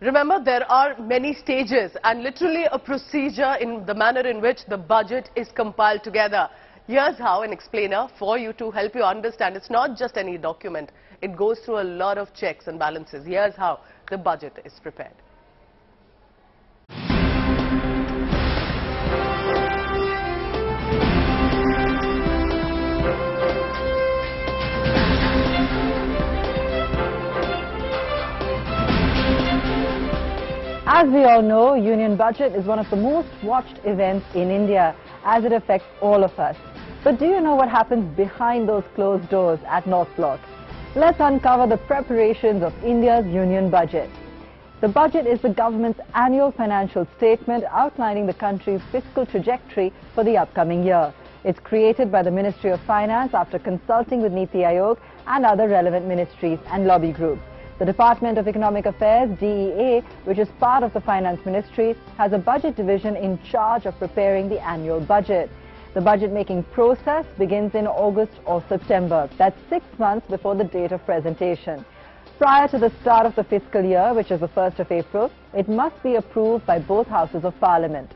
Remember, there are many stages and literally a procedure in the manner in which the budget is compiled together. Here's how an explainer for you to help you understand. It's not just any document. It goes through a lot of checks and balances. Here's how the budget is prepared. As we all know, Union Budget is one of the most watched events in India as it affects all of us. But do you know what happens behind those closed doors at North Block? Let's uncover the preparations of India's Union Budget. The budget is the government's annual financial statement outlining the country's fiscal trajectory for the upcoming year. It's created by the Ministry of Finance after consulting with Niti Aayog and other relevant ministries and lobby groups. The Department of Economic Affairs, DEA, which is part of the Finance Ministry, has a budget division in charge of preparing the annual budget. The budget-making process begins in August or September. That's 6 months before the date of presentation. Prior to the start of the fiscal year, which is the 1st of April, it must be approved by both houses of Parliament.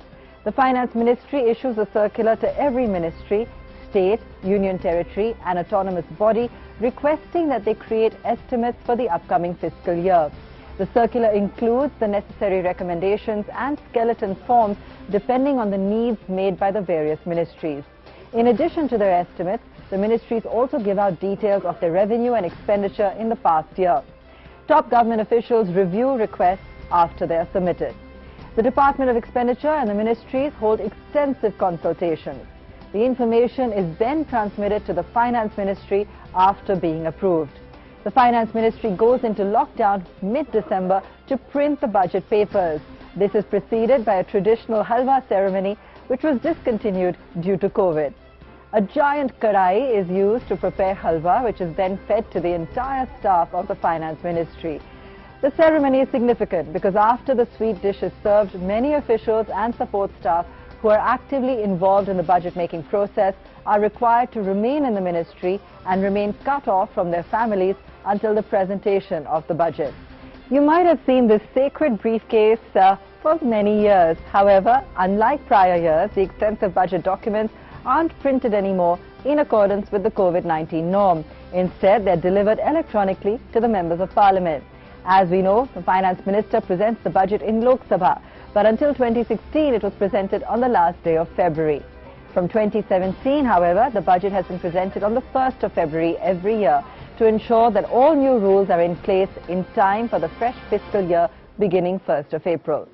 The Finance Ministry issues a circular to every ministry, state, union territory and autonomous body requesting that they create estimates for the upcoming fiscal year. The circular includes the necessary recommendations and skeleton forms depending on the needs made by the various ministries. In addition to their estimates, the ministries also give out details of their revenue and expenditure in the past year. Top government officials review requests after they are submitted. The Department of Expenditure and the ministries hold extensive consultations. The information is then transmitted to the Finance Ministry after being approved. The Finance Ministry goes into lockdown mid-December to print the budget papers. This is preceded by a traditional halwa ceremony which was discontinued due to COVID. A giant karai is used to prepare halwa, which is then fed to the entire staff of the Finance Ministry. The ceremony is significant because after the sweet dish is served, many officials and support staff who are actively involved in the budget-making process are required to remain in the ministry and remain cut off from their families until the presentation of the budget. You might have seen this sacred briefcase for many years. However, unlike prior years, the extensive budget documents aren't printed anymore in accordance with the COVID-19 norm. Instead, they're delivered electronically to the members of Parliament. As we know, the Finance Minister presents the budget in Lok Sabha. But until 2016, it was presented on the last day of February. From 2017, however, the budget has been presented on the 1st of February every year to ensure that all new rules are in place in time for the fresh fiscal year beginning 1st of April.